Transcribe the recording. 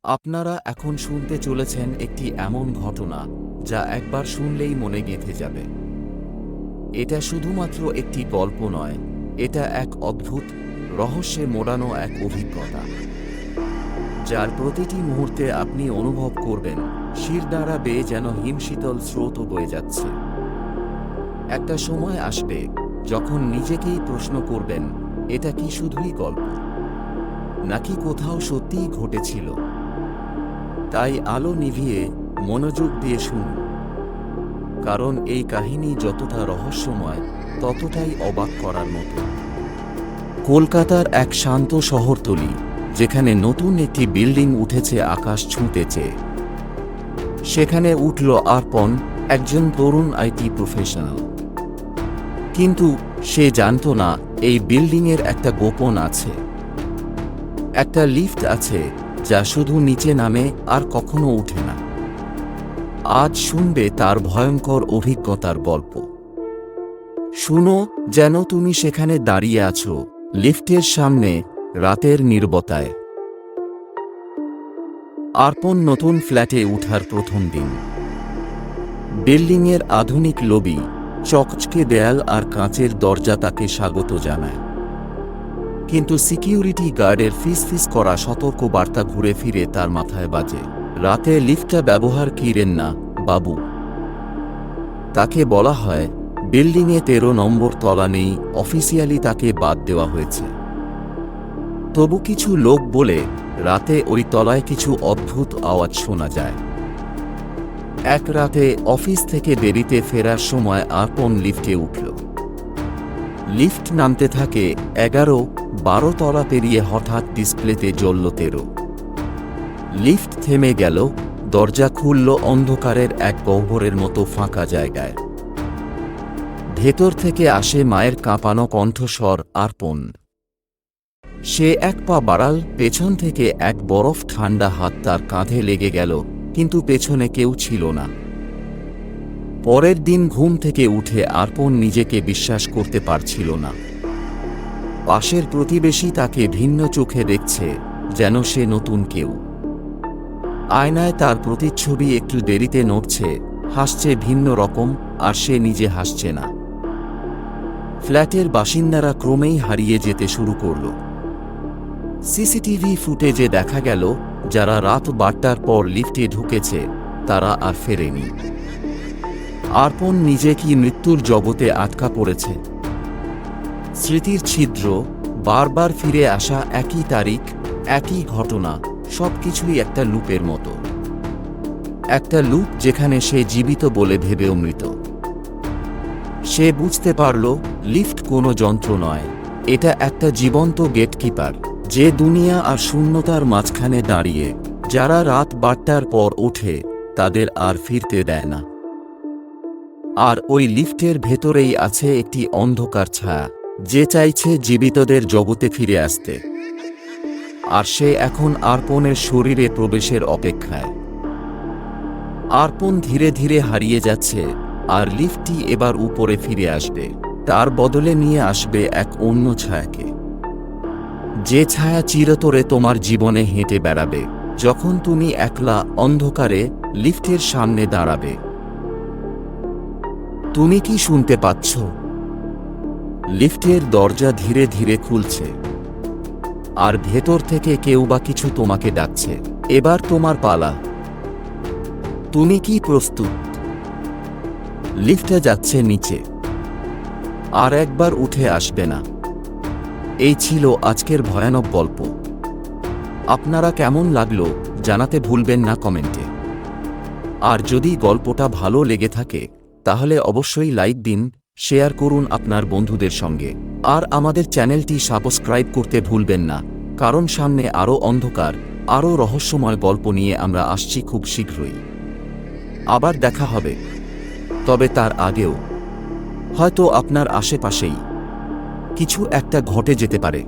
আপনারা এখন শুনতে চলেছেন একটি এমন ঘটনা যা একবার শুনলেই মনে গেঁথে যাবে। এটা শুধুমাত্র একটি গল্প নয়, এটা এক অদ্ভুত, রহস্যে মোড়ানো এক অভিজ্ঞতা, যার প্রতিটি মুহূর্তে আপনি অনুভব করবেন শিরদাঁড়া বেয়ে যেন হিমশীতল স্রোত বয়ে যাচ্ছে। একটা সময় আসবে যখন নিজেকেই প্রশ্ন করবেন, এটা কি শুধুই গল্প, নাকি কোথাও সত্যিই ঘটেছিল? তাই আলো নিভিয়ে মনোযোগ দিয়ে শুনুন, কারণ এই কাহিনী যতটা রহস্যময় ততটাই অবাক করার মতো। কলকাতার এক শান্ত শহরতলি, যেখানে নতুন একটি বিল্ডিং উঠেছে আকাশ ছুঁতে চেয়ে। সেখানে উঠল আরপন, একজন তরুণ আইটি প্রফেশনাল। কিন্তু সে জানত না এই বিল্ডিংয়ের একটা গোপন আছে। একটা লিফট আছে যা শুধু নিচে নামে আর কখনো ওঠে না। আজ শুনবে তার ভয়ঙ্কর অভিজ্ঞতার গল্প। শুনো, যেন তুমি সেখানে দাঁড়িয়ে আছো, লিফটের সামনে, রাতের নীরবতায়। আরপন নতুন ফ্ল্যাটে উঠার প্রথম দিন। বিল্ডিংয়ের আধুনিক লবি, চকচকে দেয়াল আর কাঁচের দরজা তাকে স্বাগত জানায়। কিন্তু সিকিউরিটি গার্ডের ফিসফিস করা সতর্ক বার্তা ঘুরে ফিরে তার মাথায় বাজে। রাতে লিফটটা ব্যবহার করেন না, বাবু। তাকে বলা হয় বিল্ডিংয়ে 13 নম্বর তলা নেই, অফিসিয়ালি তাকে বাদ দেওয়া হয়েছে। তবু কিছু লোক বলে রাতে ওই তলায় কিছু অদ্ভুত আওয়াজ শোনা যায়। এক রাতে অফিস থেকে দেরিতে ফেরার সময় আরপন লিফটে উঠল। লিফট নামতে থাকে 11-12 তলা পেরিয়ে হঠাৎ ডিসপ্লেতে জ্বলল 13। লিফট থেমে গেল, দরজা খুলল অন্ধকারের এক গহ্বরের মতো ফাঁকা জায়গায়। ভেতর থেকে আসে মায়ের কাঁপানো কণ্ঠস্বর, আরপন। সে এক পা বাড়াল, পেছন থেকে এক বরফ ঠান্ডা হাত তার কাঁধে লেগে গেল, কিন্তু পেছনে কেউ ছিল না। পরের দিন ঘুম থেকে উঠে আরপন নিজেকে বিশ্বাস করতে পারছিল না। পাশের প্রতিবেশী তাকে ভিন্ন চোখে দেখছে, যেন সে নতুন কেউ। আয়নায় তার প্রতিচ্ছবি একটু দেরিতে নড়ছে, হাসছে ভিন্ন রকম, আর সে নিজে হাসছে না। ফ্ল্যাটের বাসিন্দারা ক্রমেই হারিয়ে যেতে শুরু করল। সিসিটিভি ফুটেজে দেখা গেল যারা রাত 12টার পর লিফটে ঢুকেছে তারা আর ফেরেনি। আরপন নিজে কি মৃত্যুর জগতে আটকা পড়েছে? স্মৃতির ছিদ্র, বারবার ফিরে আসা একই তারিখ, একই ঘটনা, সবকিছুই একটা লুপের মতো। একটা লুপ যেখানে সে জীবিত বলে ভেবেও মৃত। সে বুঝতে পারল লিফট কোনো যন্ত্র নয়, এটা একটা জীবন্ত গেটকিপার, যে দুনিয়া আর শূন্যতার মাঝখানে দাঁড়িয়ে। যারা রাত 12টার পর ওঠে তাদের আর ফিরতে দেয় না। আর ওই লিফটের ভেতরেই আছে একটি অন্ধকার ছায়া, যে চাইছে জীবিতদের জগতে ফিরে আসতে। আর সে এখন আরপনের শরীরে প্রবেশের অপেক্ষায়। আরপন ধীরে ধীরে হারিয়ে যাচ্ছে, আর লিফটটি এবার উপরে ফিরে আসবে। তার বদলে নিয়ে আসবে এক অন্য ছায়াকে, যে ছায়া চিরতরে তোমার জীবনে হেঁটে বেড়াবে যখন তুমি একলা অন্ধকারে লিফটের সামনে দাঁড়াবে। তুমি কি শুনতে পাচ্ছ? লিফটের দরজা ধীরে ধীরে খুলছে, আর ভেতর থেকে কেউ বা কিছু তোমাকে ডাকছে, এবার তোমার পালা। তুমি কি প্রস্তুত? লিফটে যাচ্ছে নিচে, আর একবার উঠে আসবে না। এই ছিল আজকের ভয়ানক গল্প। আপনারা কেমন লাগলো জানাতে ভুলবেন না কমেন্টে। আর যদি গল্পটা ভালো লেগে থাকে তাহলে অবশ্যই লাইক দিন, শেয়ার করুন আপনার বন্ধুদের সঙ্গে, আর আমাদের চ্যানেলটি সাবস্ক্রাইব করতে ভুলবেন না, কারণ সামনে আরও অন্ধকার, আরও রহস্যময় গল্প নিয়ে আমরা আসছি খুব শীঘ্রই। আবার দেখা হবে, তবে তার আগেও হয়তো আপনার আশেপাশেই কিছু একটা ঘটে যেতে পারে।